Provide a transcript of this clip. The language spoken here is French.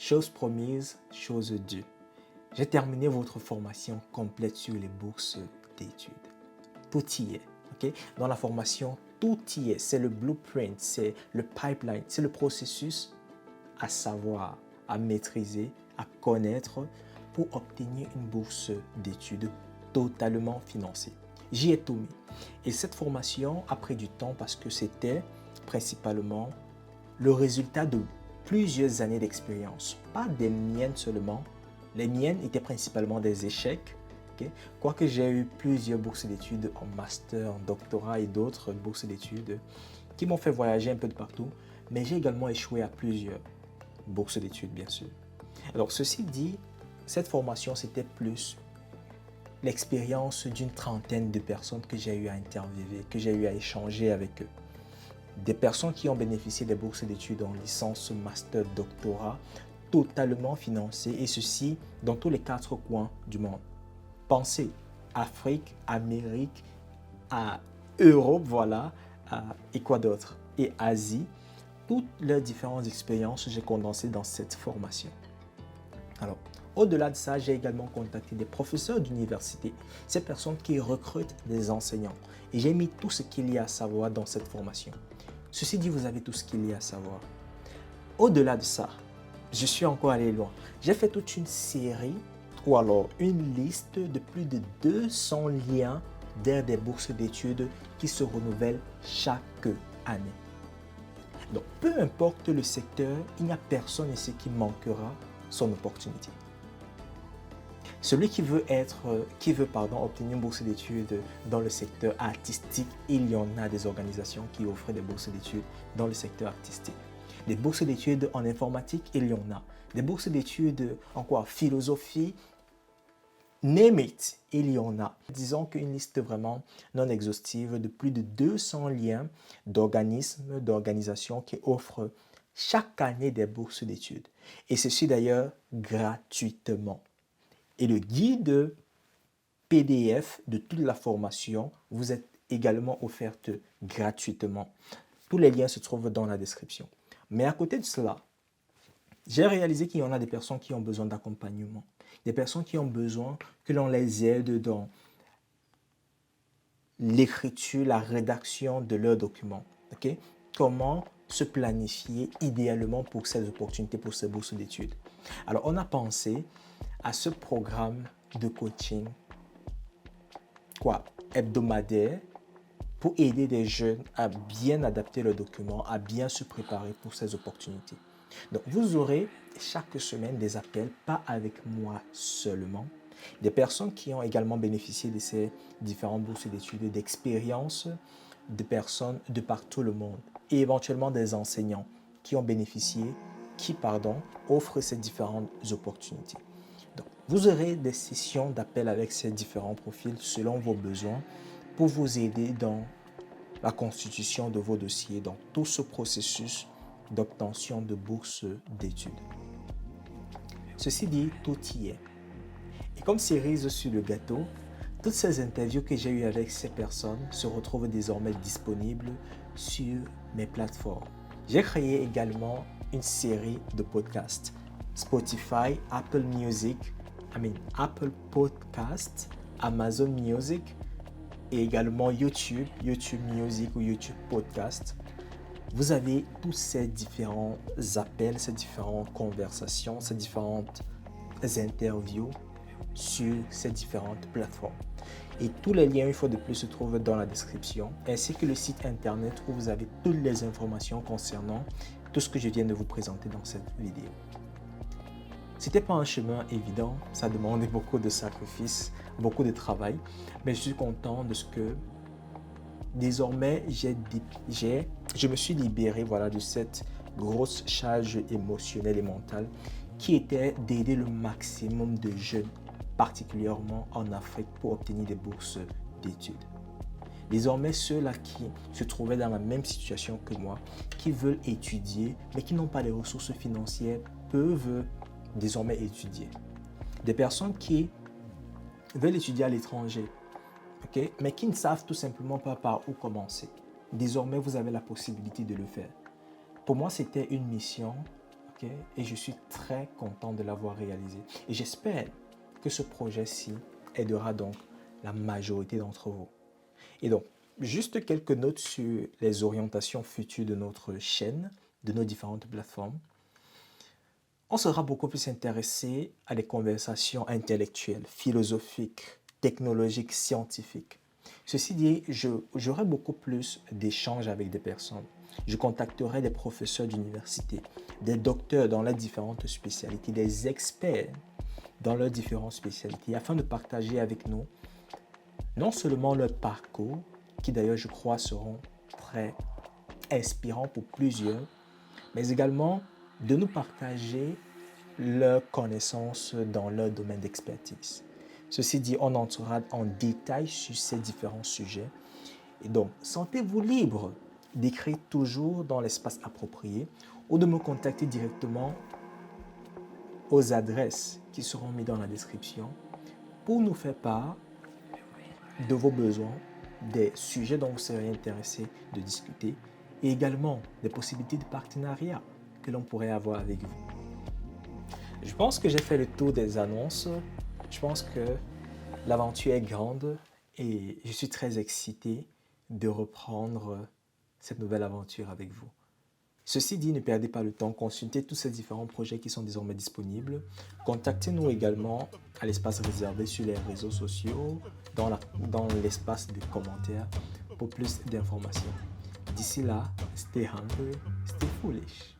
chose promise, chose due. J'ai terminé votre formation complète sur les bourses d'études. Tout y est. Okay? Dans la formation, tout y est. C'est le blueprint, c'est le pipeline, c'est le processus à savoir, à maîtriser, à connaître pour obtenir une bourse d'études totalement financée. J'y ai tout mis. Et cette formation a pris du temps parce que c'était principalement le résultat de plusieurs années d'expérience, pas des miennes seulement. Les miennes étaient principalement des échecs. Okay? Quoique j'ai eu plusieurs bourses d'études en master, en doctorat et d'autres bourses d'études qui m'ont fait voyager un peu de partout, mais j'ai également échoué à plusieurs bourses d'études, bien sûr. Alors, ceci dit, cette formation, c'était plus l'expérience d'une trentaine de personnes que j'ai eu à interviewer, que j'ai eu à échanger avec eux. Des personnes qui ont bénéficié des bourses d'études en licence, master, doctorat, totalement financées, et ceci dans tous les 4 coins du monde. Pensez Afrique, Amérique, à Europe, voilà, et quoi d'autre, et Asie. Toutes leurs différentes expériences, j'ai condensé dans cette formation. Alors, au-delà de ça, j'ai également contacté des professeurs d'université, ces personnes qui recrutent des enseignants. Et j'ai mis tout ce qu'il y a à savoir dans cette formation. Ceci dit, vous avez tout ce qu'il y a à savoir. Au-delà de ça, je suis encore allé loin. J'ai fait toute une série ou alors une liste de plus de 200 liens vers des bourses d'études qui se renouvellent chaque année. Donc, peu importe le secteur, il n'y a personne ici qui manquera son opportunité. Celui qui veut obtenir une bourse d'études dans le secteur artistique, il y en a des organisations qui offrent des bourses d'études dans le secteur artistique. Des bourses d'études en informatique, il y en a. Des bourses d'études en quoi? Philosophie, name it, il y en a. Disons qu'une liste vraiment non exhaustive de plus de 200 liens d'organismes, d'organisations qui offrent chaque année des bourses d'études. Et ceci d'ailleurs gratuitement. Et le guide PDF de toute la formation vous est également offerte gratuitement. Tous les liens se trouvent dans la description. Mais à côté de cela, j'ai réalisé qu'il y en a des personnes qui ont besoin d'accompagnement. Des personnes qui ont besoin que l'on les aide dans l'écriture, la rédaction de leurs documents. Okay? Comment se planifier idéalement pour ces opportunités, pour ces bourses d'études. Alors, on a pensé à ce programme de coaching hebdomadaire pour aider des jeunes à bien adapter leurs documents, à bien se préparer pour ces opportunités. Donc, vous aurez chaque semaine des appels, pas avec moi seulement, des personnes qui ont également bénéficié de ces différentes bourses d'études, d'expériences de personnes de partout le monde et éventuellement des enseignants qui ont bénéficié, offrent ces différentes opportunités. Donc, vous aurez des sessions d'appel avec ces différents profils selon vos besoins pour vous aider dans la constitution de vos dossiers, dans tout ce processus d'obtention de bourses d'études. Ceci dit, tout y est. Et comme cerise sur le gâteau, toutes ces interviews que j'ai eues avec ces personnes se retrouvent désormais disponibles sur mes plateformes. J'ai créé également une série de podcasts. Spotify, Apple Podcast, Amazon Music et également YouTube Music ou YouTube Podcast. Vous avez tous ces différents appels, ces différentes conversations, ces différentes interviews sur ces différentes plateformes. Et tous les liens, une fois de plus, se trouvent dans la description, ainsi que le site internet où vous avez toutes les informations concernant tout ce que je viens de vous présenter dans cette vidéo. C'était pas un chemin évident, ça demandait beaucoup de sacrifices, beaucoup de travail, mais je suis content de ce que désormais je me suis libéré de cette grosse charge émotionnelle et mentale qui était d'aider le maximum de jeunes, particulièrement en Afrique, pour obtenir des bourses d'études. Désormais, ceux-là qui se trouvaient dans la même situation que moi, qui veulent étudier, mais qui n'ont pas les ressources financières, peuvent désormais étudier. Des personnes qui veulent étudier à l'étranger, mais qui ne savent tout simplement pas par où commencer. Désormais, vous avez la possibilité de le faire. Pour moi, c'était une mission ok? Et je suis très content de l'avoir réalisé. Et j'espère que ce projet-ci aidera donc la majorité d'entre vous. Et donc, juste quelques notes sur les orientations futures de notre chaîne, de nos différentes plateformes. On sera beaucoup plus intéressé à des conversations intellectuelles, philosophiques, technologiques, scientifiques. Ceci dit, j'aurai beaucoup plus d'échanges avec des personnes. Je contacterai des professeurs d'université, des docteurs dans leurs différentes spécialités, des experts dans leurs différentes spécialités, afin de partager avec nous non seulement leur parcours, qui d'ailleurs je crois seront très inspirants pour plusieurs, mais également de nous partager leurs connaissances dans leur domaine d'expertise. Ceci dit, on entrera en détail sur ces différents sujets. Et donc, sentez-vous libre d'écrire toujours dans l'espace approprié ou de me contacter directement aux adresses qui seront mises dans la description pour nous faire part de vos besoins, des sujets dont vous serez intéressé de discuter et également des possibilités de partenariat que l'on pourrait avoir avec vous. Je pense que j'ai fait le tour des annonces. Je pense que l'aventure est grande et je suis très excité de reprendre cette nouvelle aventure avec vous. Ceci dit, ne perdez pas le temps, consultez tous ces différents projets qui sont désormais disponibles. Contactez-nous également à l'espace réservé sur les réseaux sociaux, dans l'espace de commentaires pour plus d'informations. D'ici là, stay hungry, stay foolish.